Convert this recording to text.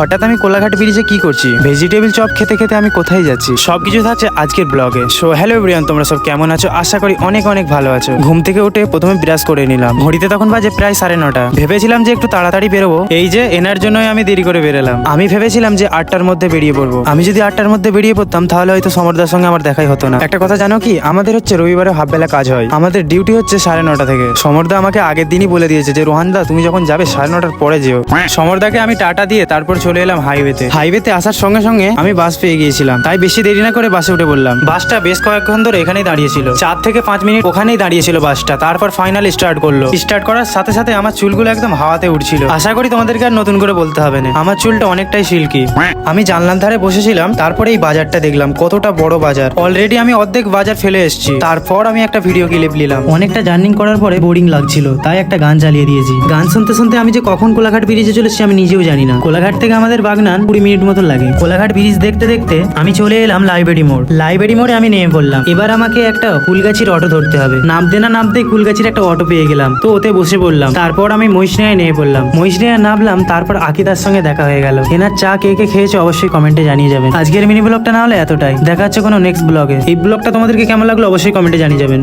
হঠাৎ আমি কোলাঘাট ব্রিজে কি করছি, ভেজিটেবল চপ খেতে খেতে আমি কোথায় যাচ্ছি, সবকিছু থাকছে আজকের ব্লগে। সো হ্যালো এভরিওয়ান, তোমরা সব কেমন আছো? আশা করি অনেক অনেক ভালো আছো। ঘুম থেকে উঠে প্রথমে ব্রাশ করে নিলাম, ঘড়িতে তখন বাজে প্রায় 9:30। ভেবেছিলাম যে একটু তাড়াতাড়ি বেরোবো, এই যে এনার জন্যই আমি দেরি করে বেরোলাম। আমি ভেবেছিলাম যে 8টার মধ্যে বেরিয়ে পড়বো। আমি যদি 8টার মধ্যে বেরিয়ে পড়তাম তাহলে হয়তো সমরদার সঙ্গে আমার দেখাই হতো না। একটা কথা জানো কি, আমাদের হচ্ছে রবিবারে হাফ বেলা কাজ হয়, আমাদের ডিউটি হচ্ছে 9:30 থেকে। সমরদা আমাকে আগের দিনই বলে দিয়েছে যে রোহানদা তুমি যখন যাবে 9:30টার পরে যেও। সমরদাকে আমি টাটা দিয়ে তারপর চলে এলাম হাইওয়েতে আসার সঙ্গে সঙ্গে আমি বাস পেয়ে গিয়েছিলাম, তাই বেশি দেরি না করে বাসে উঠে বললাম। বাসটা বেশ কয়েকক্ষণ ধরে এখানেই দাঁড়িয়েছিল, 4 থেকে 5 মিনিট ওখানেই দাঁড়িয়েছিল বাসটা। তারপর ফাইনালি স্টার্ট করলো। স্টার্ট করার সাথে সাথে আমার চুলগুলো একদম হাওয়াতে উঠছিল। আশা করি তোমাদেরকে আর নতুন করে বলতে হবে না, আমার চুলটা অনেকটাই সিল্কি। আমি জানলার ধারে বসেছিলাম, তারপরে এই বাজারটা দেখলাম, কতটা বড় বাজার। অলরেডি আমি অর্ধেক বাজার ফেলে এসেছি। তারপর আমি একটা ভিডিও ক্লিপ নিলাম। অনেকটা জার্নিং করার পরে বোরিং লাগছিল, তাই একটা গান চালিয়ে দিয়েছি। গান শুনতে শুনতে আমি যে কখন কোলাঘাট ব্রিজে চলেছি আমি নিজেও জানি না। কোলাঘাট থেকে আমাদের বাগনান 20 মিনিট মতো লাগে। কোলাঘাট ব্রিজ দেখতে দেখতে আমি চলে এলাম লাইব্রেরি মোড়ে আমি নেমে পড়লাম। এবার আমাকে একটা ফুলগাছির অটো ধরতে হবে। নামতে ফুলগাছির একটা অটো পেয়ে গেলাম, তো ওতে বসে পড়লাম। তারপর আমি মহিষনিয়ায় নেমে পড়লাম, মহিষনিয়ায় নামলাম। তারপর আকিদার সঙ্গে দেখা হয়ে গেল। এনার চা কে কে খেয়েছো অবশ্যই কমেন্টে জানিয়ে যাবেন। আজকের মিনি ব্লগটা না হলে এতটাই, দেখা হচ্ছে কোনো নেক্সট ব্লগে। এই ব্লগটা তোমাদেরকে কেমন লাগলো অবশ্যই কমেন্টে জানিয়ে যাবেন।